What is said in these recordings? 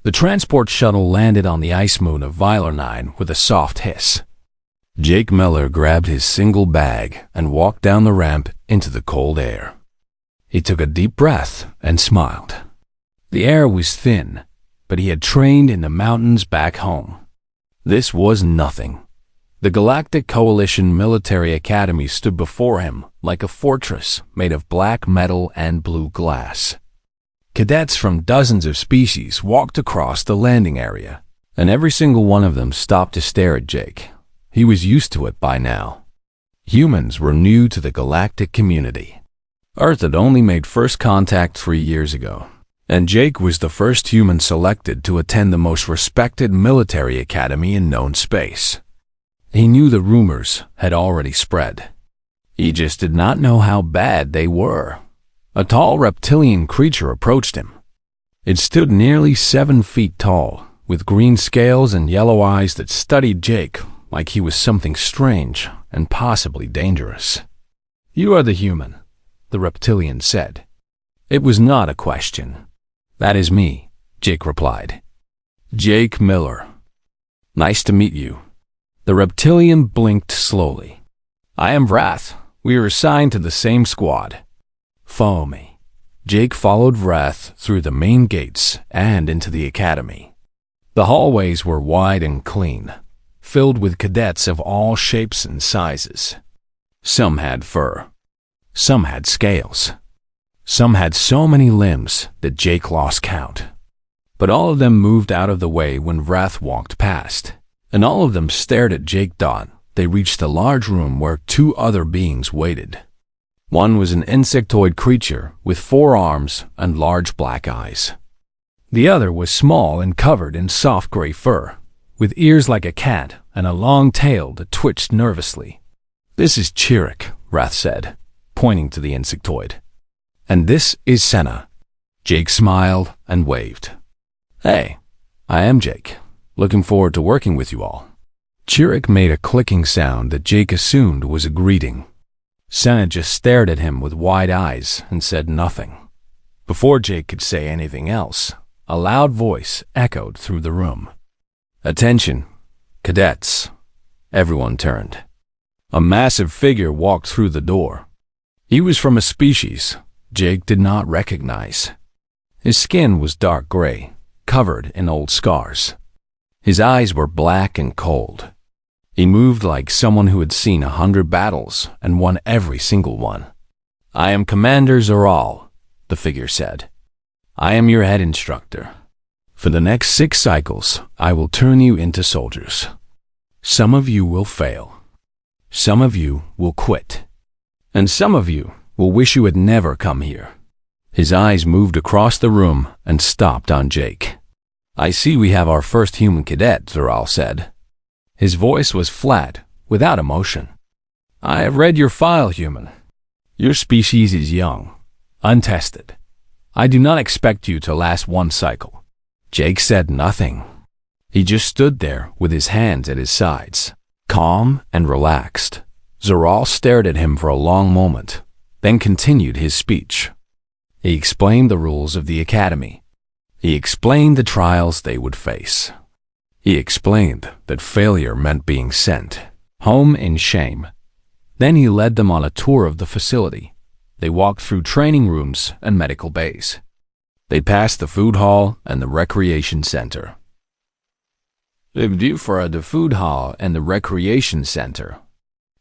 The transport shuttle landed on the ice moon of Vilar 9 with a soft hiss. Jake Miller grabbed his single bag and walked down the ramp into the cold air. He took a deep breath and smiled. The air was thin, but he had trained in the mountains back home. This was nothing. The Galactic Coalition Military Academy stood before him like a fortress made of black metal and blue glass. Cadets from dozens of species walked across the landing area, and every single one of them stopped to stare at Jake. He was used to it by now. Humans were new to the galactic community. Earth had only made first contact 3 years ago, and Jake was the first human selected to attend the most respected military academy in known space. He knew the rumors had already spread. He just did not know how bad they were. A tall reptilian creature approached him. It stood nearly 7 feet tall, with green scales and yellow eyes that studied Jake like he was something strange and possibly dangerous. "You are the human," the reptilian said. It was not a question. "That is me," Jake replied. "Jake Miller. Nice to meet you." The reptilian blinked slowly. "I am Wrath. We are assigned to the same squad. Follow me." Jake followed Wrath through the main gates and into the academy. The hallways were wide and clean, filled with cadets of all shapes and sizes. Some had fur. Some had scales. Some had so many limbs that Jake lost count. But all of them moved out of the way when Wrath walked past, and all of them stared at Jake. They reached a large room where 2 other beings waited. One was an insectoid creature with 4 arms and large black eyes. The other was small and covered in soft gray fur, with ears like a cat and a long tail that twitched nervously. "This is Chirik," Wrath said, pointing to the insectoid. "And this is Senna." Jake smiled and waved. "Hey, I am Jake. Looking forward to working with you all." Chirik made a clicking sound that Jake assumed was a greeting. Senna just stared at him with wide eyes and said nothing. Before Jake could say anything else, a loud voice echoed through the room. "Attention, cadets." Everyone turned. A massive figure walked through the door. He was from a species Jake did not recognize. His skin was dark gray, covered in old scars. His eyes were black and cold. He moved like someone who had seen 100 battles and won every single one. "I am Commander Zoral," the figure said. "I am your head instructor. For the next 6 cycles, I will turn you into soldiers. Some of you will fail. Some of you will quit. And some of you will wish you had never come here." His eyes moved across the room and stopped on Jake. "I see we have our first human cadet," Zoral said. His voice was flat, without emotion. "I have read your file, human. Your species is young, untested. I do not expect you to last 1 cycle." Jake said nothing. He just stood there with his hands at his sides, calm and relaxed. Zoral stared at him for a long moment, then continued his speech. He explained the rules of the academy. He explained the trials they would face. He explained that failure meant being sent home in shame. Then he led them on a tour of the facility. They walked through training rooms and medical bays. They passed the food hall and the recreation center. They went for the food hall and the recreation center.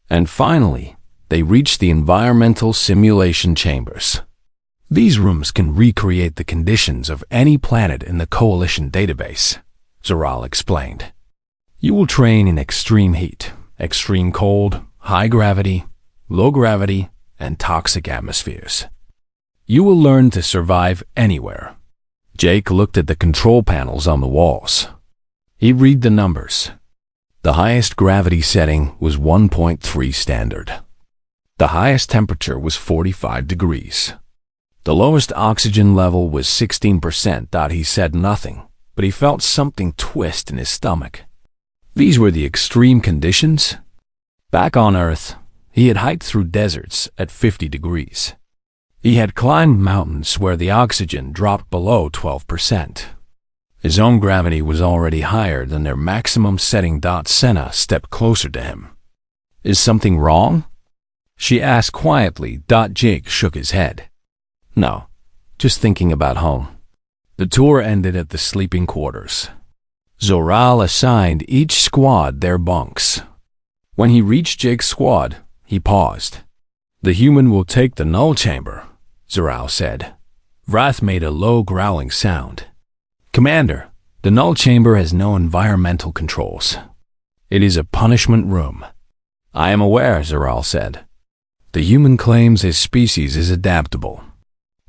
And finally, they reached the environmental simulation chambers. These rooms can recreate the conditions of any planet in the Coalition database, Zoral explained. You will train in extreme heat, extreme cold, high gravity, low gravity, and toxic atmospheres. You will learn to survive anywhere. Jake looked at the control panels on the walls. He read the numbers. The highest gravity setting was 1.3 standard. The highest temperature was 45 degrees. The lowest oxygen level was 16%. He said nothing, but he felt something twist in his stomach. These were the extreme conditions? Back on Earth, he had hiked through deserts at 50 degrees. He had climbed mountains where the oxygen dropped below 12%. His own gravity was already higher than their maximum setting. Senna stepped closer to him. "Is something wrong?" she asked quietly. Jake shook his head. "No, just thinking about home." The tour ended at the sleeping quarters. Zoral assigned each squad their bunks. When he reached Jake's squad, he paused. "The human will take the null chamber," Zoral said. Wrath made a low growling sound. "Commander, the null chamber has no environmental controls. It is a punishment room." "I am aware," Zoral said. "The human claims his species is adaptable.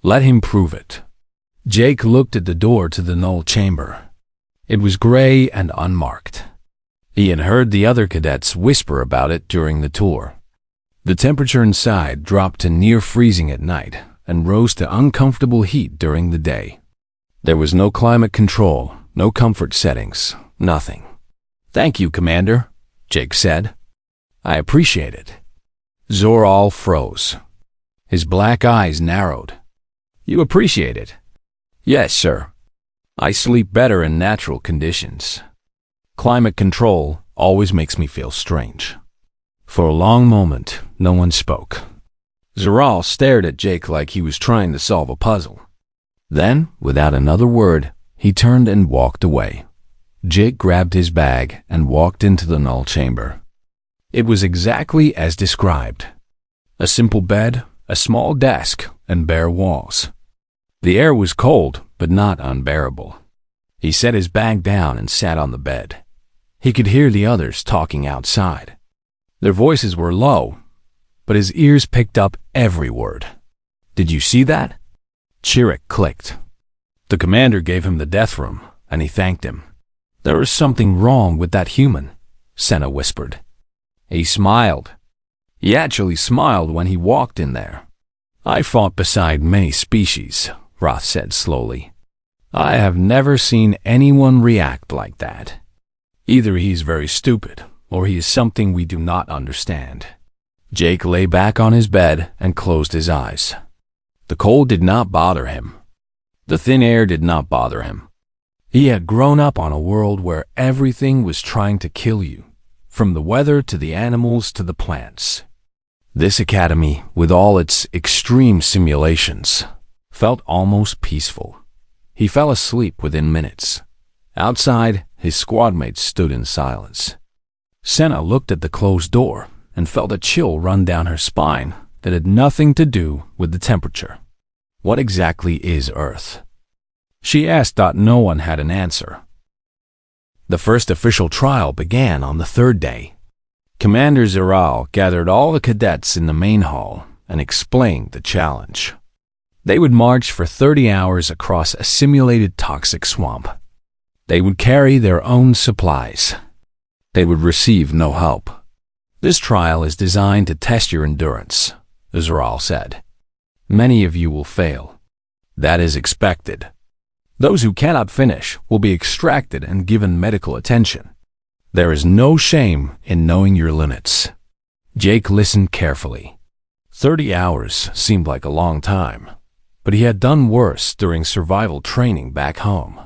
Let him prove it." Jake looked at the door to the null chamber. It was gray and unmarked. He had heard the other cadets whisper about it during the tour. The temperature inside dropped to near freezing at night and rose to uncomfortable heat during the day. There was no climate control, no comfort settings, nothing. "Thank you, Commander," Jake said. "I appreciate it." Zoral froze. His black eyes narrowed. "You appreciate it?" "Yes, sir. I sleep better in natural conditions. Climate control always makes me feel strange." For a long moment, no one spoke. Zoral stared at Jake like he was trying to solve a puzzle. Then, without another word, he turned and walked away. Jake grabbed his bag and walked into the null chamber. It was exactly as described. A simple bed, a small desk, and bare walls. The air was cold, but not unbearable. He set his bag down and sat on the bed. He could hear the others talking outside. Their voices were low, but his ears picked up every word. "Did you see that?" Chirrut clicked. The commander gave him the death room, and he thanked him. "There is something wrong with that human," Senna whispered. He smiled. He actually smiled when he walked in there. "I fought beside many species," Roth said slowly. "I have never seen anyone react like that. Either he's very stupid, or he is something we do not understand." Jake lay back on his bed and closed his eyes. The cold did not bother him. The thin air did not bother him. He had grown up on a world where everything was trying to kill you, from the weather to the animals to the plants. This academy, with all its extreme simulations, felt almost peaceful. He fell asleep within minutes. Outside, his squadmates stood in silence. Senna looked at the closed door and felt a chill run down her spine that had nothing to do with the temperature. What exactly is Earth? She asked. No one had an answer. The first official trial began on the third day. Commander Zoral gathered all the cadets in the main hall and explained the challenge. They would march for 30 hours across a simulated toxic swamp. They would carry their own supplies. They would receive no help. "This trial is designed to test your endurance," Zoral said. "Many of you will fail. That is expected. Those who cannot finish will be extracted and given medical attention. There is no shame in knowing your limits." Jake listened carefully. 30 hours seemed like a long time, but he had done worse during survival training back home.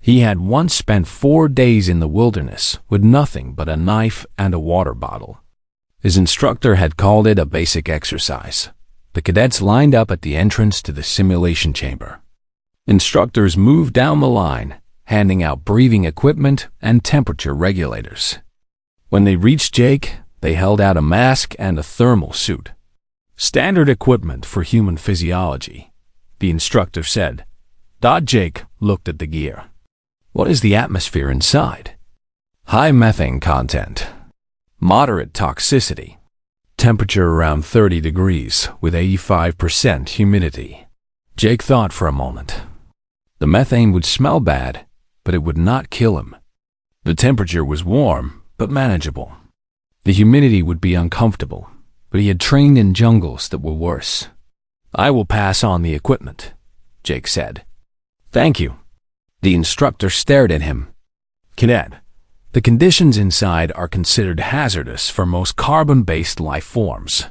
He had once spent 4 days in the wilderness with nothing but a knife and a water bottle. His instructor had called it a basic exercise. The cadets lined up at the entrance to the simulation chamber. Instructors moved down the line, handing out breathing equipment and temperature regulators. When they reached Jake, they held out a mask and a thermal suit. "Standard equipment for human physiology," the instructor said. Jake looked at the gear. "What is the atmosphere inside?" "High methane content. Moderate toxicity. Temperature around 30 degrees with 85% humidity." Jake thought for a moment. The methane would smell bad, but it would not kill him. The temperature was warm, but manageable. The humidity would be uncomfortable, but he had trained in jungles that were worse. "I will pass on the equipment," Jake said. "Thank you." The instructor stared at him. "Cadet, the conditions inside are considered hazardous for most carbon-based life forms."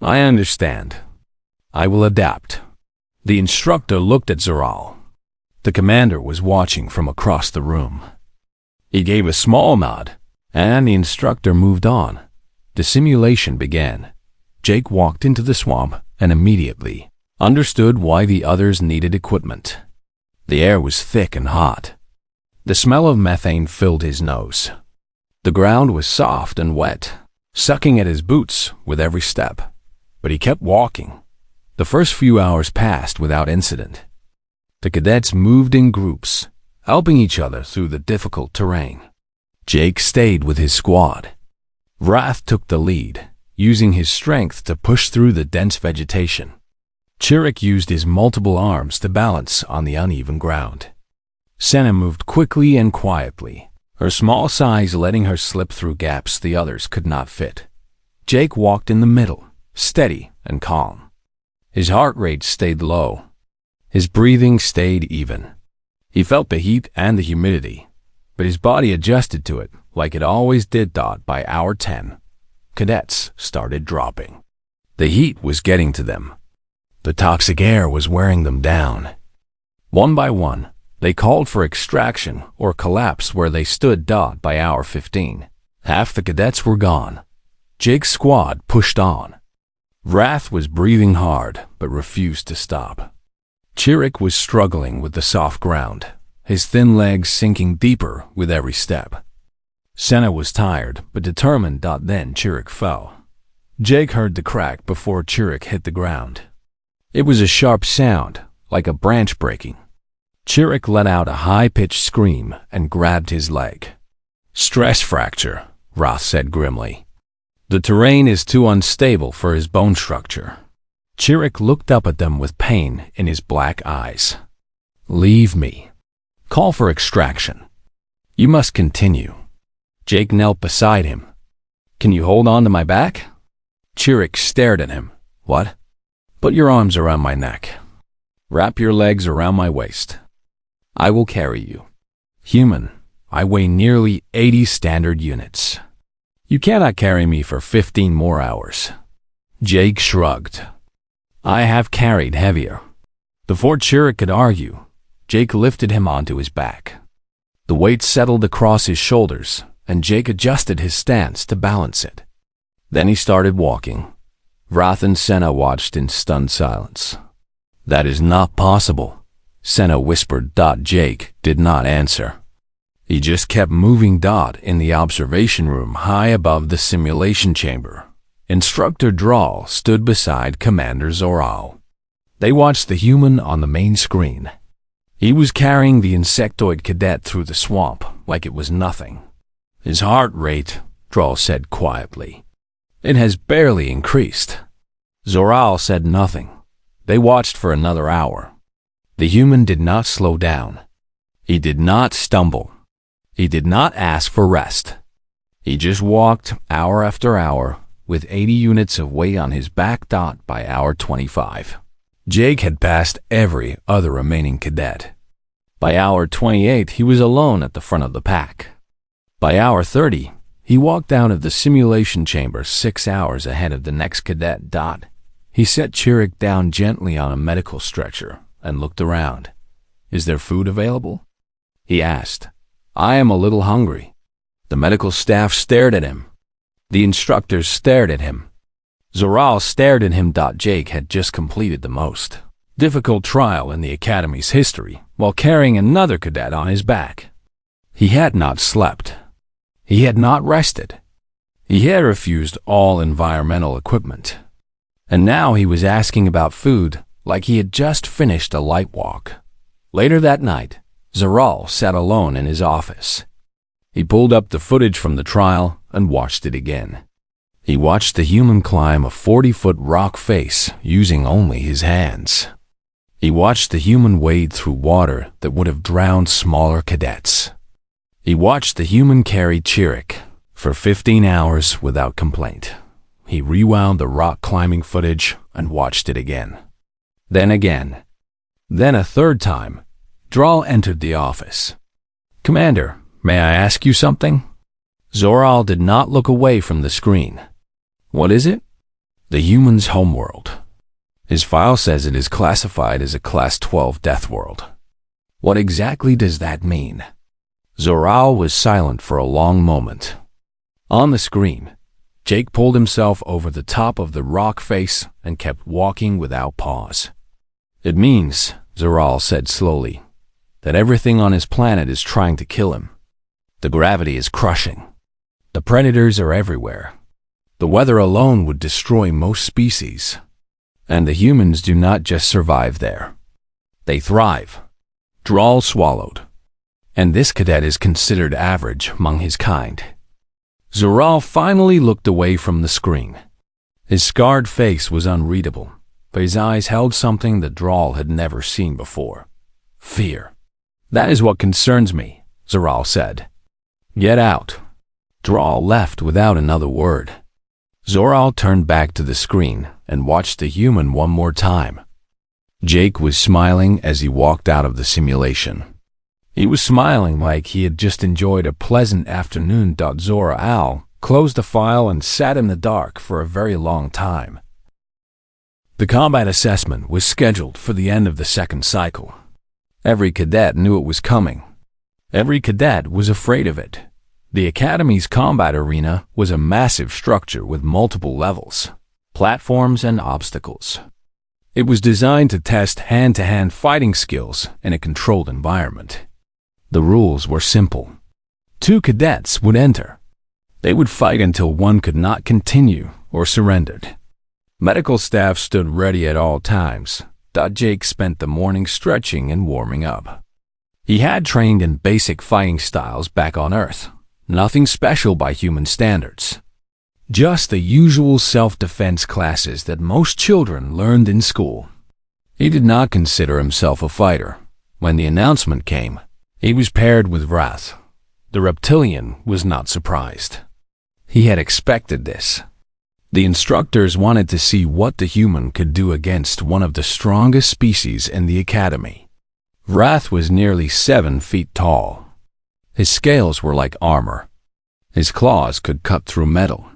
"I understand. I will adapt." The instructor looked at Zoral. The commander was watching from across the room. He gave a small nod, and the instructor moved on. The simulation began. Jake walked into the swamp and immediately understood why the others needed equipment. The air was thick and hot. The smell of methane filled his nose. The ground was soft and wet, sucking at his boots with every step. But he kept walking. The first few hours passed without incident. The cadets moved in groups, helping each other through the difficult terrain. Jake stayed with his squad. Wrath took the lead, using his strength to push through the dense vegetation. Chirrut used his multiple arms to balance on the uneven ground. Senna moved quickly and quietly, her small size letting her slip through gaps the others could not fit. Jake walked in the middle, steady and calm. His heart rate stayed low. His breathing stayed even. He felt the heat and the humidity, but his body adjusted to it like it always did. By hour 10, cadets started dropping. The heat was getting to them. The toxic air was wearing them down. One by one, they called for extraction or collapsed where they stood. By hour 15, half the cadets were gone. Jake's squad pushed on. Wrath was breathing hard but refused to stop. Chirrut was struggling with the soft ground, his thin legs sinking deeper with every step. Senna was tired but determined. Then Chirrut fell. Jake heard the crack before Chirrut hit the ground. It was a sharp sound, like a branch breaking. Chirrut let out a high-pitched scream and grabbed his leg. "Stress fracture," Roth said grimly. "The terrain is too unstable for his bone structure." Chirrut looked up at them with pain in his black eyes. "Leave me. Call for extraction. You must continue." Jake knelt beside him. "Can you hold on to my back?" Chirrut stared at him. "What?" "Put your arms around my neck. Wrap your legs around my waist. I will carry you." "Human, I weigh nearly 80 standard units. You cannot carry me for 15 more hours." Jake shrugged. "I have carried heavier." Before Chirrut could argue, Jake lifted him onto his back. The weight settled across his shoulders, and Jake adjusted his stance to balance it. Then he started walking. Wrath and Senna watched in stunned silence. "That is not possible," Senna whispered. Jake did not answer. He just kept moving. In the observation room high above the simulation chamber, Instructor Drawl stood beside Commander Zoral. They watched the human on the main screen. He was carrying the insectoid cadet through the swamp like it was nothing. "His heart rate," Drawl said quietly. "It has barely increased." Zoral said nothing. They watched for another hour. The human did not slow down. He did not stumble. He did not ask for rest. He just walked hour after hour with 80 units of weight on his back. By hour 25, Jake had passed every other remaining cadet. By hour 28, he was alone at the front of the pack. By hour 30, he walked out of the simulation chamber 6 hours ahead of the next cadet. He set Chirrut down gently on a medical stretcher and looked around. "Is there food available?" he asked. "I am a little hungry." The medical staff stared at him. The instructors stared at him. Zoral stared at him. Jake had just completed the most difficult trial in the Academy's history while carrying another cadet on his back. He had not slept. He had not rested. He had refused all environmental equipment. And now he was asking about food like he had just finished a light walk. Later that night, Zoral sat alone in his office. He pulled up the footage from the trial and watched it again. He watched the human climb a 40-foot rock face using only his hands. He watched the human wade through water that would have drowned smaller cadets. He watched the human carry Chirrut for 15 hours without complaint. He rewound the rock climbing footage and watched it again. Then again. Then a third time. Drawl entered the office. "Commander, may I ask you something?" Zoral did not look away from the screen. "What is it?" "The human's homeworld. His file says it is classified as a Class 12 Deathworld." What exactly does that mean? Zoral was silent for a long moment. On the screen, Jake pulled himself over the top of the rock face and kept walking without pause. It means, Zoral said slowly, that everything on his planet is trying to kill him. The gravity is crushing. The predators are everywhere. The weather alone would destroy most species. And the humans do not just survive there. They thrive. Dral swallowed. And this cadet is considered average among his kind. Zoral finally looked away from the screen. His scarred face was unreadable, but his eyes held something that Dral had never seen before. Fear. That is what concerns me, Zoral said. Get out. Dral left without another word. Zoral turned back to the screen and watched the human one more time. Jake was smiling as he walked out of the simulation. He was smiling like he had just enjoyed a pleasant afternoon. Zoral closed the file and sat in the dark for a very long time. The combat assessment was scheduled for the end of the second cycle. Every cadet knew it was coming. Every cadet was afraid of it. The Academy's combat arena was a massive structure with multiple levels, platforms, and obstacles. It was designed to test hand-to-hand fighting skills in a controlled environment. The rules were simple. 2 cadets would enter. They would fight until one could not continue or surrendered. Medical staff stood ready at all times. Jake spent the morning stretching and warming up. He had trained in basic fighting styles back on Earth. Nothing special by human standards. Just the usual self-defense classes that most children learned in school. He did not consider himself a fighter. When the announcement came, he was paired with Wrath. The reptilian was not surprised. He had expected this. The instructors wanted to see what the human could do against one of the strongest species in the Academy. Wrath was nearly 7 feet tall. His scales were like armor. His claws could cut through metal.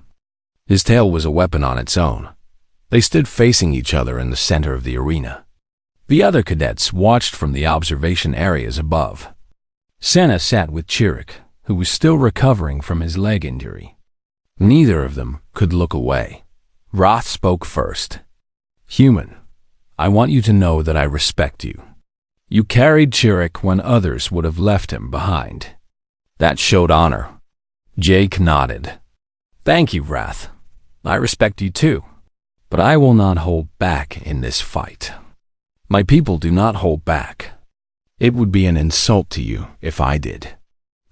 His tail was a weapon on its own. They stood facing each other in the center of the arena. The other cadets watched from the observation areas above. Senna sat with Chirik, who was still recovering from his leg injury. Neither of them could look away. Wrath spoke first. Human, I want you to know that I respect you. You carried Chirik when others would have left him behind. That showed honor. Jake nodded. Thank you, Wrath. I respect you too. But I will not hold back in this fight. My people do not hold back. It would be an insult to you if I did.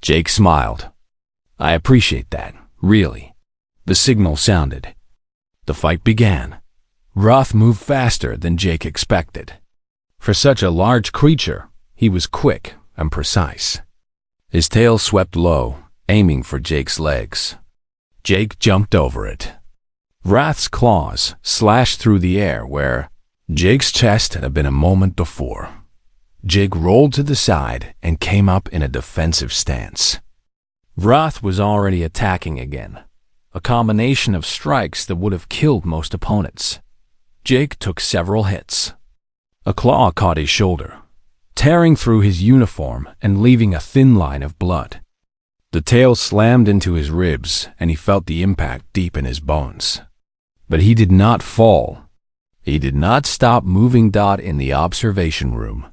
Jake smiled. I appreciate that, really. The signal sounded. The fight began. Wrath moved faster than Jake expected. For such a large creature, he was quick and precise. His tail swept low, aiming for Jake's legs. Jake jumped over it. Wrath's claws slashed through the air where Jake's chest had been a moment before. Jake rolled to the side and came up in a defensive stance. Wrath was already attacking again, a combination of strikes that would have killed most opponents. Jake took several hits. A claw caught his shoulder, tearing through his uniform and leaving a thin line of blood. The tail slammed into his ribs and he felt the impact deep in his bones. But he did not fall. He did not stop moving. In the observation room,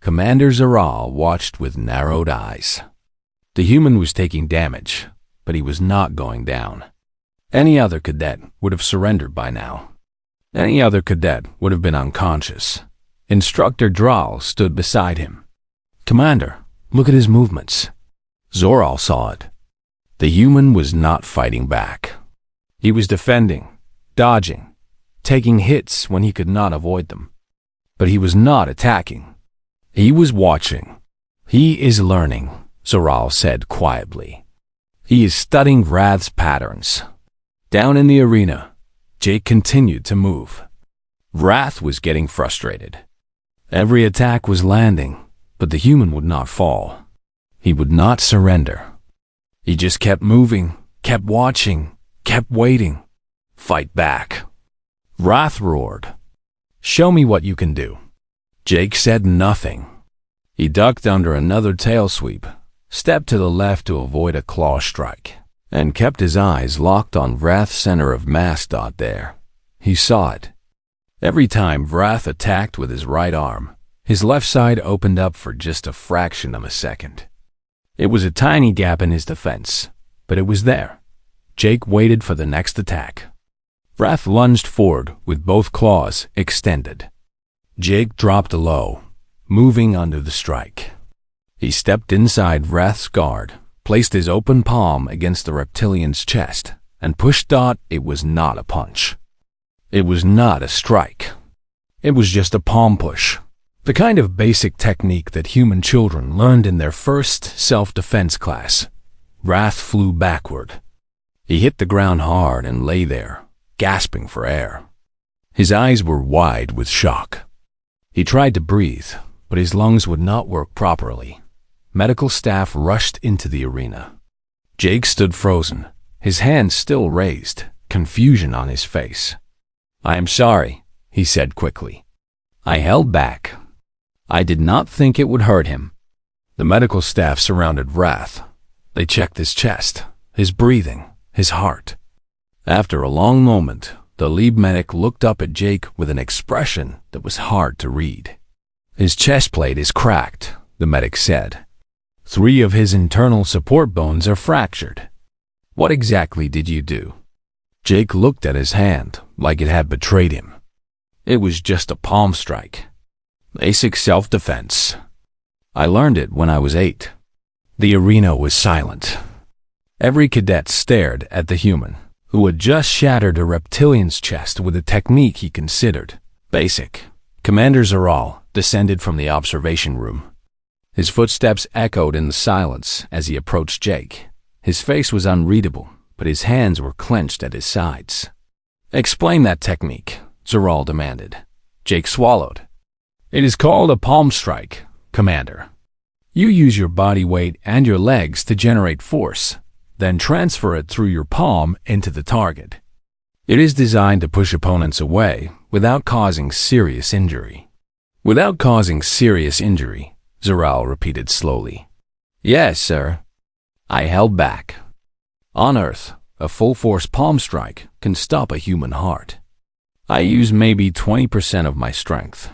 Commander Zoral watched with narrowed eyes. The human was taking damage, but he was not going down. Any other cadet would have surrendered by now. Any other cadet would have been unconscious. Instructor Dral stood beside him. Commander, look at his movements. Zoral saw it. The human was not fighting back. He was defending, dodging, taking hits when he could not avoid them. But he was not attacking. He was watching. He is learning, Zoral said quietly. He is studying Wrath's patterns. Down in the arena, Jake continued to move. Wrath was getting frustrated. Every attack was landing, but the human would not fall. He would not surrender. He just kept moving, kept watching, kept waiting. Fight back. Wrath roared. Show me what you can do. Jake said nothing. He ducked under another tail sweep, stepped to the left to avoid a claw strike, and kept his eyes locked on Wrath's center of mass dot there. He saw it. Every time Wrath attacked with his right arm, his left side opened up for just a fraction of a second. It was a tiny gap in his defense, but it was there. Jake waited for the next attack. Wrath lunged forward with both claws extended. Jake dropped low, moving under the strike. He stepped inside Wrath's guard, placed his open palm against the reptilian's chest, and pushed dot. It was not a punch. It was not a strike. It was just a palm push. The kind of basic technique that human children learned in their first self-defense class. Wrath flew backward. He hit the ground hard and lay there, gasping for air. His eyes were wide with shock. He tried to breathe, but his lungs would not work properly. Medical staff rushed into the arena. Jake stood frozen, his hands still raised, confusion on his face. "I am sorry," he said quickly. "I held back. I did not think it would hurt him." The medical staff surrounded Wrath. They checked his chest, his breathing, his heart. After a long moment, the lead medic looked up at Jake with an expression that was hard to read. "His chest plate is cracked," the medic said. "3 of his internal support bones are fractured." "What exactly did you do?" Jake looked at his hand like it had betrayed him. "It was just a palm strike. Basic self-defense. I learned it when I was 8. The arena was silent. Every cadet stared at the human, who had just shattered a reptilian's chest with a technique he considered basic. Commander Zoral descended from the observation room. His footsteps echoed in the silence as he approached Jake. His face was unreadable, but his hands were clenched at his sides. "Explain that technique," Zoral demanded. Jake swallowed. "It is called a palm strike, Commander. You use your body weight and your legs to generate force, then transfer it through your palm into the target. It is designed to push opponents away without causing serious injury." "Without causing serious injury," Zoral repeated slowly. "Yes, sir. I held back. On Earth, a full-force palm strike can stop a human heart. I used maybe 20% of my strength."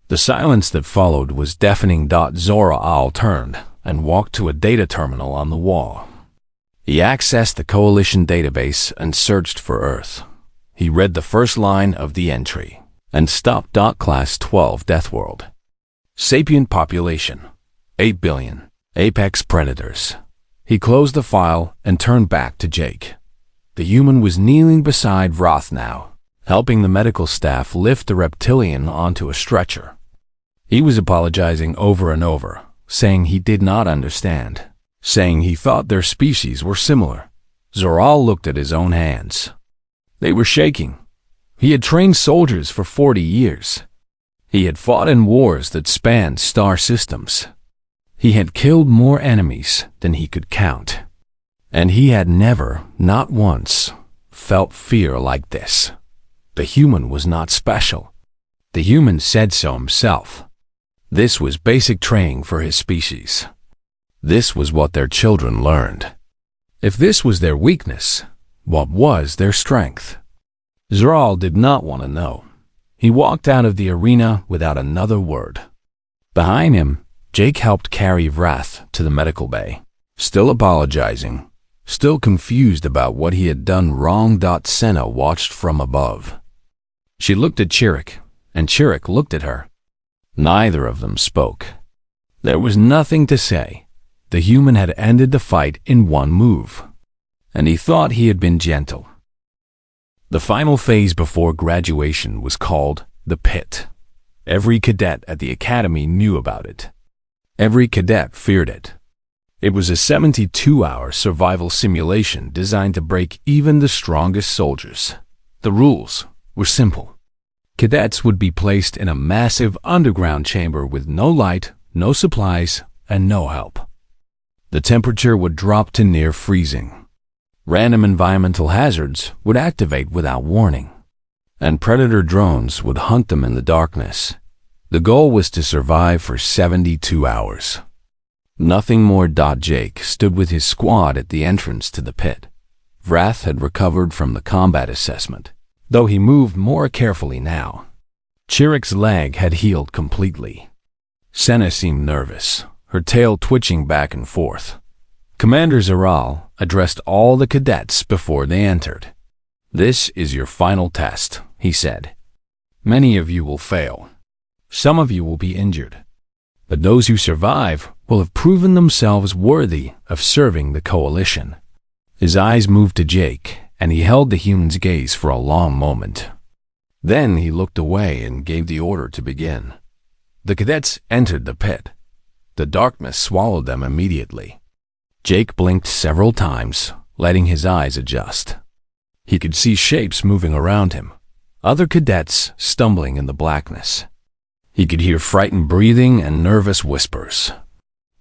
The silence that followed was deafening. Zoral turned and walked to a data terminal on the wall. He accessed the Coalition database and searched for Earth. He read the first line of the entry and stopped. Class 12 Deathworld. Sapient population, 8 billion. Apex predators. He closed the file and turned back to Jake. The human was kneeling beside Wrath now, helping the medical staff lift the reptilian onto a stretcher. He was apologizing over and over, saying he did not understand, saying he thought their species were similar. Zoral looked at his own hands. They were shaking. He had trained soldiers for 40 years. He had fought in wars that spanned star systems. He had killed more enemies than he could count. And he had never, not once, felt fear like this. The human was not special. The human said so himself. This was basic training for his species. This was what their children learned. If this was their weakness, what was their strength? Zoral did not want to know. He walked out of the arena without another word. Behind him, Jake helped carry Wrath to the medical bay, still apologizing, still confused about what he had done wrong. Senna watched from above. She looked at Chirik, and Chirik looked at her. Neither of them spoke. There was nothing to say. The human had ended the fight in one move, and he thought he had been gentle. The final phase before graduation was called the pit. Every cadet at the academy knew about it. Every cadet feared it. It was a 72-hour survival simulation designed to break even the strongest soldiers. The rules were simple. Cadets would be placed in a massive underground chamber with no light, no supplies, and no help. The temperature would drop to near freezing. Random environmental hazards would activate without warning, and predator drones would hunt them in the darkness. The goal was to survive for 72 hours. Nothing more. Jake stood with his squad at the entrance to the pit. Vrath had recovered from the combat assessment, though he moved more carefully now. Chirruk's leg had healed completely. Senna seemed nervous, her tail twitching back and forth. Commander Zaral addressed all the cadets before they entered. "This is your final test," he said. "Many of you will fail. Some of you will be injured. But those who survive will have proven themselves worthy of serving the Coalition." His eyes moved to Jake, and he held the human's gaze for a long moment. Then he looked away and gave the order to begin. The cadets entered the pit. The darkness swallowed them immediately. Jake blinked several times, letting his eyes adjust. He could see shapes moving around him, other cadets stumbling in the blackness. He could hear frightened breathing and nervous whispers.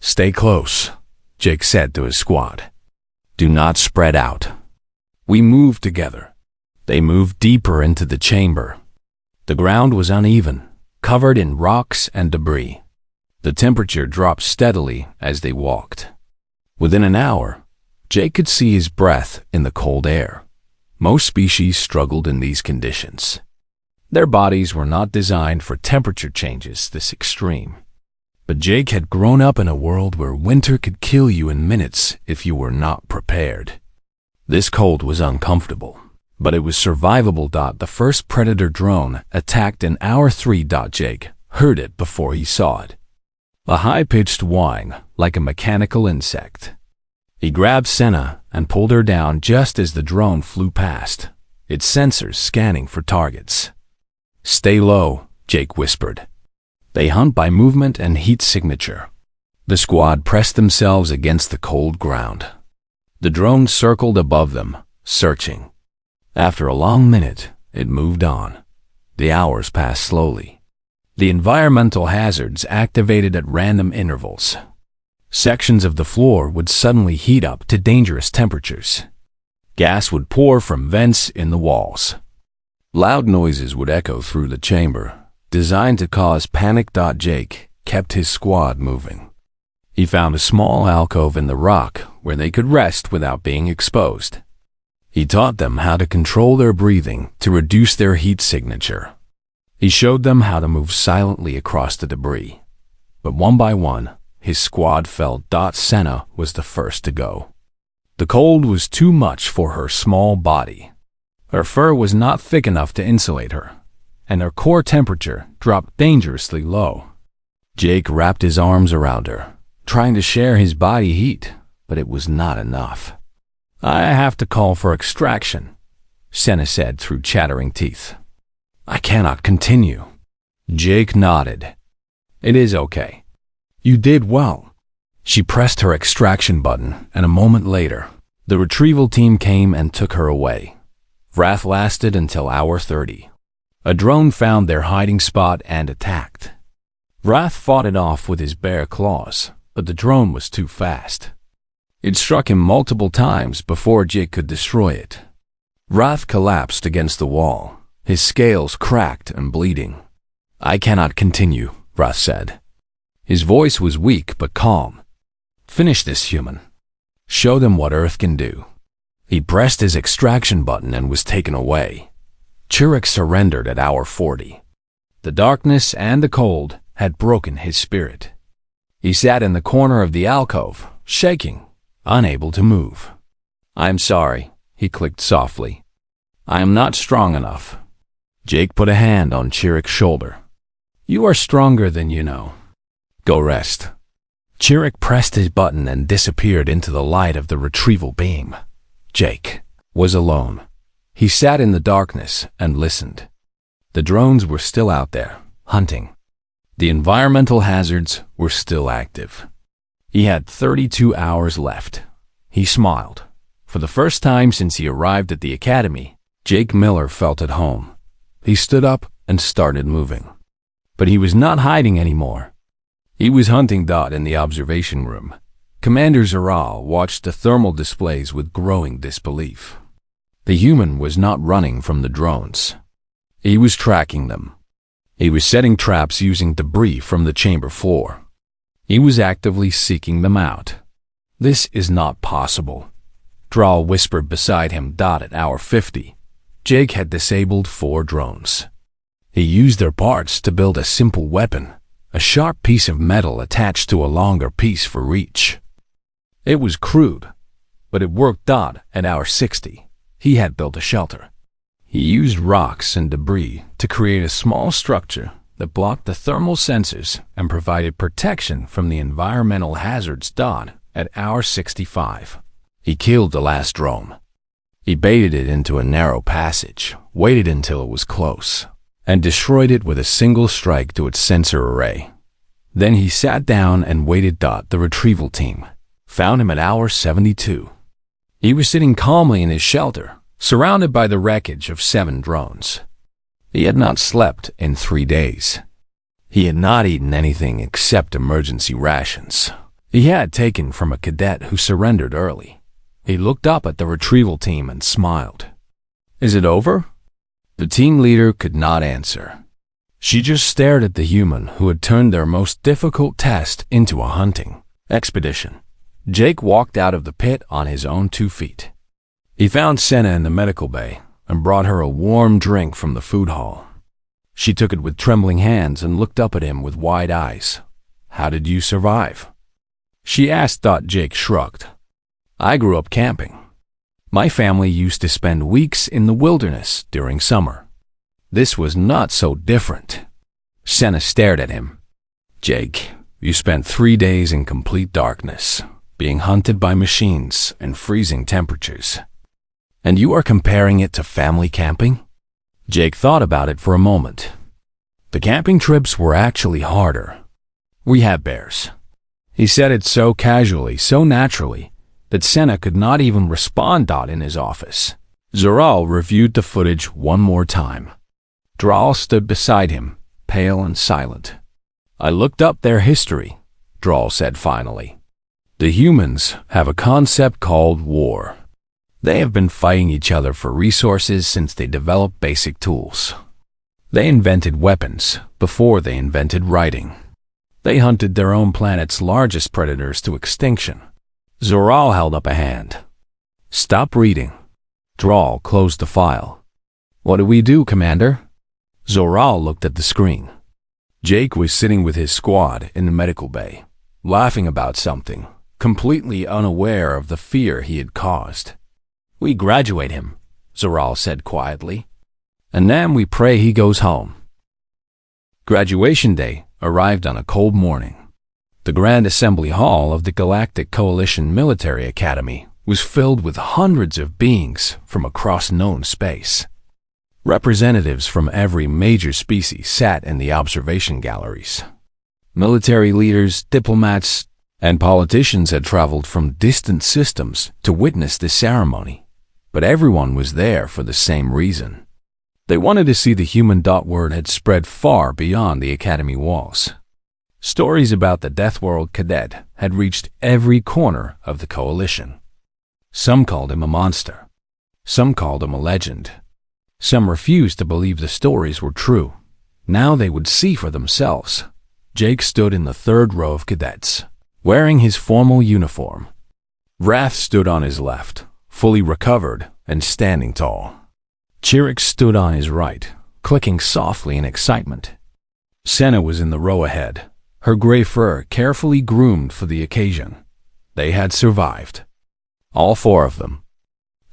"Stay close," Jake said to his squad. "Do not spread out." We moved together. They moved deeper into the chamber. The ground was uneven, covered in rocks and debris. The temperature dropped steadily as they walked. Within an hour, Jake could see his breath in the cold air. Most species struggled in these conditions. Their bodies were not designed for temperature changes this extreme. But Jake had grown up in a world where winter could kill you in minutes if you were not prepared. This cold was uncomfortable, but it was survivable. The first predator drone attacked in hour 3. Jake heard it before he saw it. A high-pitched whine, like a mechanical insect. He grabbed Senna and pulled her down just as the drone flew past, its sensors scanning for targets. "Stay low," Jake whispered. "They hunt by movement and heat signature." The squad pressed themselves against the cold ground. The drone circled above them, searching. After a long minute, it moved on. The hours passed slowly. The environmental hazards activated at random intervals. Sections of the floor would suddenly heat up to dangerous temperatures. Gas would pour from vents in the walls. Loud noises would echo through the chamber, designed to cause panic. Jake kept his squad moving. He found a small alcove in the rock where they could rest without being exposed. He taught them how to control their breathing to reduce their heat signature. He showed them how to move silently across the debris. But one by one, his squad fell. Senna was the first to go. The cold was too much for her small body. Her fur was not thick enough to insulate her, and her core temperature dropped dangerously low. Jake wrapped his arms around her, trying to share his body heat, but it was not enough. "I have to call for extraction," Senna said through chattering teeth. "I cannot continue." Jake nodded. "It is okay. You did well." She pressed her extraction button, and a moment later, the retrieval team came and took her away. Wrath lasted until hour 30. A drone found their hiding spot and attacked. Wrath fought it off with his bare claws, but the drone was too fast. It struck him multiple times before Jake could destroy it. Wrath collapsed against the wall, his scales cracked and bleeding. "I cannot continue," Wrath said. His voice was weak but calm. "Finish this, human. Show them what Earth can do." He pressed his extraction button and was taken away. Chirruk surrendered at hour 40. The darkness and the cold had broken his spirit. He sat in the corner of the alcove, shaking, unable to move. "I'm sorry," he clicked softly. "I am not strong enough." Jake put a hand on Chirruk's shoulder. "You are stronger than you know. Go rest." Chirruk pressed his button and disappeared into the light of the retrieval beam. Jake was alone. He sat in the darkness and listened. The drones were still out there, hunting. The environmental hazards were still active. He had 32 hours left. He smiled. For the first time since he arrived at the academy, Jake Miller felt at home. He stood up and started moving. But he was not hiding anymore. He was hunting. In the observation room, Commander Zaral watched the thermal displays with growing disbelief. The human was not running from the drones. He was tracking them. He was setting traps using debris from the chamber floor. He was actively seeking them out. "This is not possible," Drawl whispered beside him. At hour 50, Jake had disabled 4 drones. He used their parts to build a simple weapon, a sharp piece of metal attached to a longer piece for reach. It was crude, but it worked. At hour 60, he had built a shelter. He used rocks and debris to create a small structure that blocked the thermal sensors and provided protection from the environmental hazards. At hour 65, he killed the last drone. He baited it into a narrow passage, waited until it was close, and destroyed it with a single strike to its sensor array. Then he sat down and waited. The retrieval team found him at hour 72. He was sitting calmly in his shelter, surrounded by the wreckage of 7 drones. He had not slept in 3 days. He had not eaten anything except emergency rations he had taken from a cadet who surrendered early. He looked up at the retrieval team and smiled. "Is it over?" The team leader could not answer. She just stared at the human who had turned their most difficult test into a hunting expedition. Jake walked out of the pit on his own 2 feet. He found Senna in the medical bay and brought her a warm drink from the food hall. She took it with trembling hands and looked up at him with wide eyes. "How did you survive?" she asked. Jake shrugged. "I grew up camping. My family used to spend weeks in the wilderness during summer. This was not so different." Senna stared at him. "Jake, you spent 3 days in complete darkness, being hunted by machines and freezing temperatures. And you are comparing it to family camping?" Jake thought about it for a moment. "The camping trips were actually harder. We had bears." He said it so casually, so naturally, that Senna could not even respond. In his office, Zoral reviewed the footage one more time. Drawl stood beside him, pale and silent. "I looked up their history," Drawl said finally. "The humans have a concept called war. They have been fighting each other for resources since they developed basic tools. They invented weapons before they invented writing. They hunted their own planet's largest predators to extinction." Zoral held up a hand. "Stop reading." Drawl closed the file. "What do we do, Commander?" Zoral looked at the screen. Jake was sitting with his squad in the medical bay, laughing about something, completely unaware of the fear he had caused. "We graduate him," Zoral said quietly, "and then we pray he goes home." Graduation day arrived on a cold morning. The Grand Assembly Hall of the Galactic Coalition Military Academy was filled with hundreds of beings from across known space. Representatives from every major species sat in the observation galleries. Military leaders, diplomats, and politicians had traveled from distant systems to witness the ceremony, but everyone was there for the same reason. They wanted to see the human. Word had spread far beyond the Academy walls. Stories about the Deathworld Cadet had reached every corner of the Coalition. Some called him a monster. Some called him a legend. Some refused to believe the stories were true. Now they would see for themselves. Jake stood in the 3rd row of cadets, wearing his formal uniform. Wrath stood on his left, fully recovered and standing tall. Chirix stood on his right, clicking softly in excitement. Senna was in the row ahead, her gray fur carefully groomed for the occasion. They had survived. All 4 of them.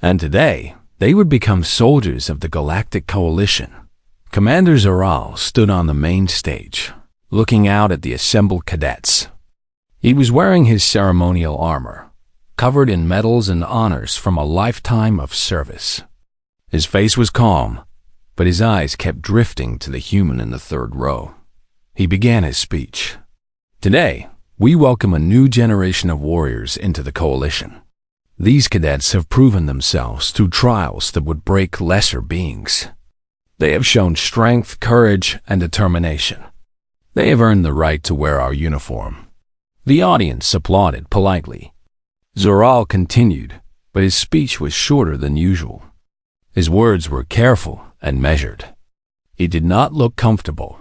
And today, they would become soldiers of the Galactic Coalition. Commander Zoral stood on the main stage, looking out at the assembled cadets. He was wearing his ceremonial armor, covered in medals and honors from a lifetime of service. His face was calm, but his eyes kept drifting to the human in the 3rd row. He began his speech. "Today, we welcome a new generation of warriors into the Coalition. These cadets have proven themselves through trials that would break lesser beings. They have shown strength, courage, and determination. They have earned the right to wear our uniform." The audience applauded politely. Zoral continued, but his speech was shorter than usual. His words were careful and measured. He did not look comfortable.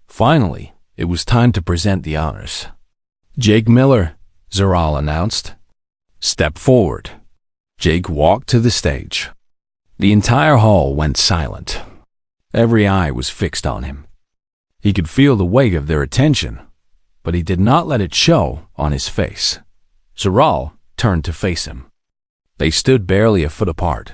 Finally, it was time to present the honors. "Jake Miller," Zoral announced. "Step forward." Jake walked to the stage. The entire hall went silent. Every eye was fixed on him. He could feel the weight of their attention, but he did not let it show on his face. Zoral turned to face him. They stood barely a foot apart.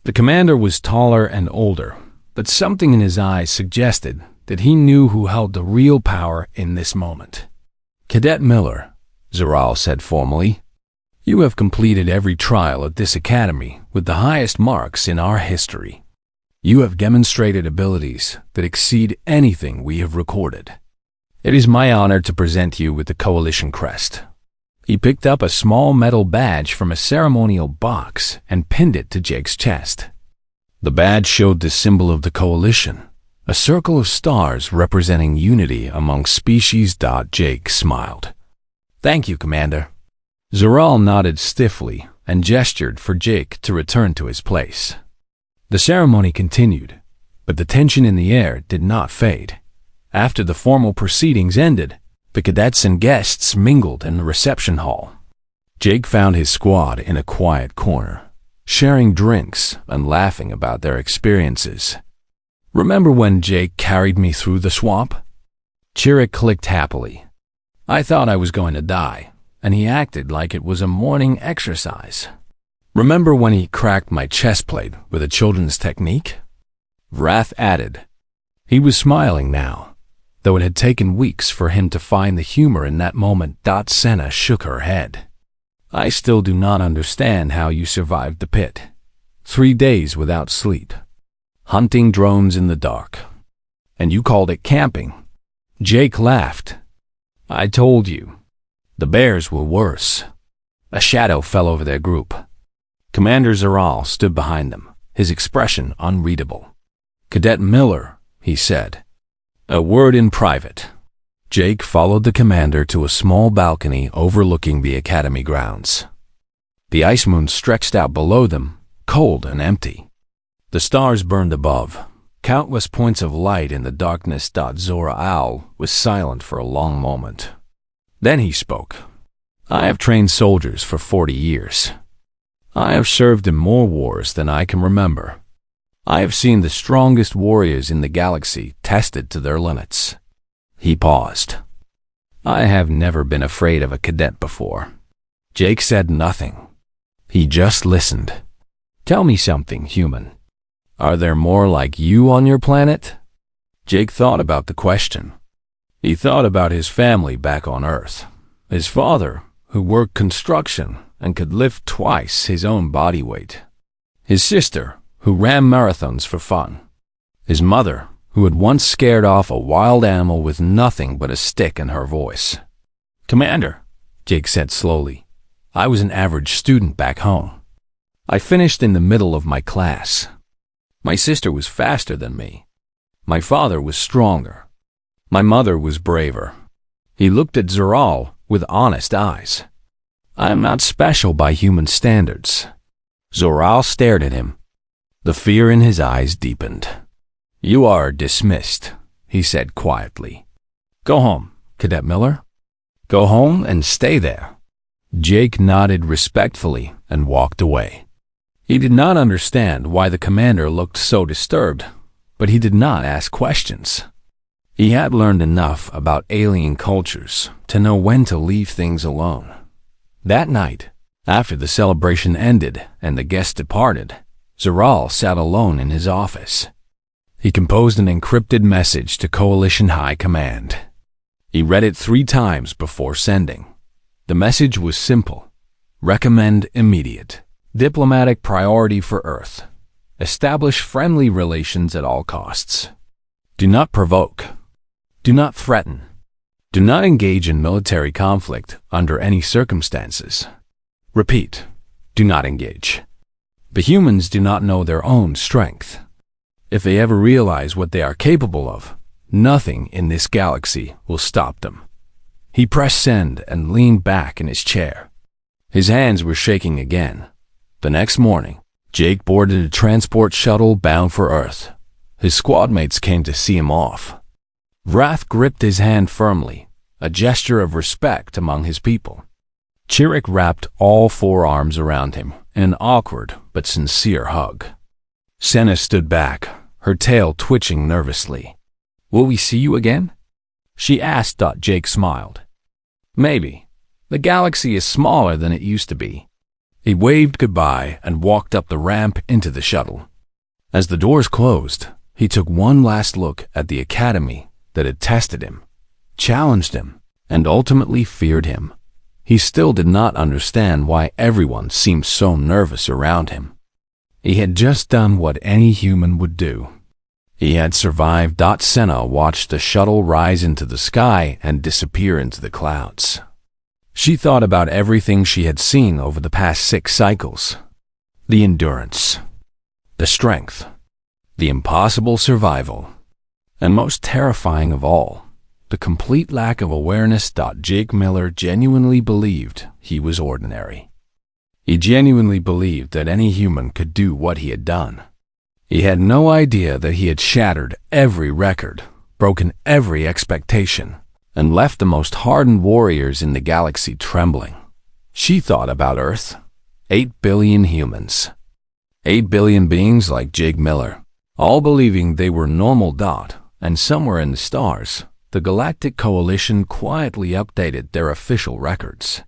The commander was taller and older, but something in his eyes suggested that he knew who held the real power in this moment. "Cadet Miller," Zoral said formally, "you have completed every trial at this academy with the highest marks in our history. You have demonstrated abilities that exceed anything we have recorded. It is my honor to present you with the Coalition crest." He picked up a small metal badge from a ceremonial box and pinned it to Jake's chest. The badge showed the symbol of the Coalition, a circle of stars representing unity among species. Jake smiled. "Thank you, Commander." Zoral nodded stiffly and gestured for Jake to return to his place. The ceremony continued, but the tension in the air did not fade. After the formal proceedings ended, the cadets and guests mingled in the reception hall. Jake found his squad in a quiet corner, sharing drinks and laughing about their experiences. "Remember when Jake carried me through the swamp?" Chirrut clicked happily. "I thought I was going to die, and he acted like it was a morning exercise. Remember when he cracked my chest plate with a children's technique?" Vrath added. He was smiling now, though it had taken weeks for him to find the humor in that moment. Senna shook her head. "I still do not understand how you survived the pit. 3 days without sleep, hunting drones in the dark, and you called it camping." Jake laughed. "I told you. The bears were worse." A shadow fell over their group. Commander Zoral stood behind them, his expression unreadable. "Cadet Miller," he said. "A word in private." Jake followed the commander to a small balcony overlooking the academy grounds. The ice moon stretched out below them, cold and empty. The stars burned above, countless points of light in the darkness. Zoral was silent for a long moment. Then he spoke. "I have trained soldiers for 40 years. I have served in more wars than I can remember. I have seen the strongest warriors in the galaxy tested to their limits." He paused. "I have never been afraid of a cadet before." Jake said nothing. He just listened. "Tell me something, human. Are there more like you on your planet?" Jake thought about the question. He thought about his family back on Earth. His father, who worked construction and could lift twice his own body weight. His sister, who ran marathons for fun. His mother, who had once scared off a wild animal with nothing but a stick in her voice. "Commander," Jake said slowly, "I was an average student back home. I finished in the middle of my class. My sister was faster than me. My father was stronger. My mother was braver." He looked at Zoral with honest eyes. "I am not special by human standards." Zoral stared at him. The fear in his eyes deepened. "You are dismissed," he said quietly. "Go home, Cadet Miller. Go home and stay there." Jake nodded respectfully and walked away. He did not understand why the commander looked so disturbed, but he did not ask questions. He had learned enough about alien cultures to know when to leave things alone. That night, after the celebration ended and the guests departed, Zoral sat alone in his office. He composed an encrypted message to Coalition High Command. He read it 3 times before sending. The message was simple. Recommend immediate diplomatic priority for Earth. Establish friendly relations at all costs. Do not provoke. Do not threaten. Do not engage in military conflict under any circumstances. Repeat, do not engage. The humans do not know their own strength. If they ever realize what they are capable of, nothing in this galaxy will stop them. He pressed send and leaned back in his chair. His hands were shaking again. The next morning, Jake boarded a transport shuttle bound for Earth. His squad mates came to see him off. Wrath gripped his hand firmly, a gesture of respect among his people. Chirrut wrapped all four arms around him in an awkward but sincere hug. Senna stood back, her tail twitching nervously. "Will we see you again?" she asked. Jake smiled. "Maybe. The galaxy is smaller than it used to be." He waved goodbye and walked up the ramp into the shuttle. As the doors closed, he took one last look at the academy that had tested him, challenged him, and ultimately feared him. He still did not understand why everyone seemed so nervous around him. He had just done what any human would do. He had survived. Senna watched the shuttle rise into the sky and disappear into the clouds. She thought about everything she had seen over the past 6 cycles. The endurance, the strength, the impossible survival, and most terrifying of all, the complete lack of awareness. Jake Miller genuinely believed he was ordinary. He genuinely believed that any human could do what he had done. He had no idea that he had shattered every record, broken every expectation, and left the most hardened warriors in the galaxy trembling. She thought about Earth. 8 billion humans. 8 billion beings like Jake Miller, all believing they were normal. And somewhere in the stars, the Galactic Coalition quietly updated their official records.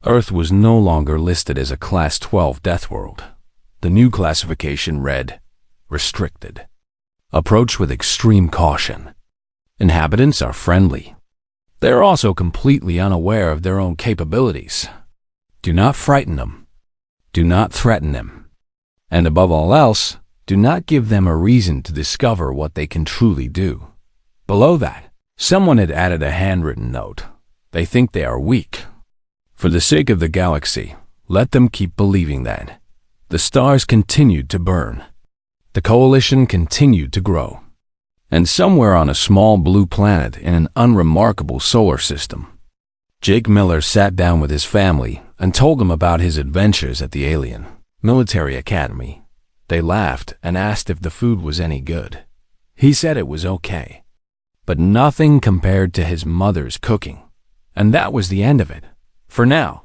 Earth was no longer listed as a Class 12 death world. The new classification read, Restricted. Approach with extreme caution. Inhabitants are friendly. They are also completely unaware of their own capabilities. Do not frighten them. Do not threaten them. And above all else, do not give them a reason to discover what they can truly do. Below that, someone had added a handwritten note. They think they are weak. For the sake of the galaxy, let them keep believing that. The stars continued to burn. The coalition continued to grow. And somewhere on a small blue planet in an unremarkable solar system, Jake Miller sat down with his family and told them about his adventures at the alien military academy. They laughed and asked if the food was any good. He said it was okay, but nothing compared to his mother's cooking. And that was the end of it, for now.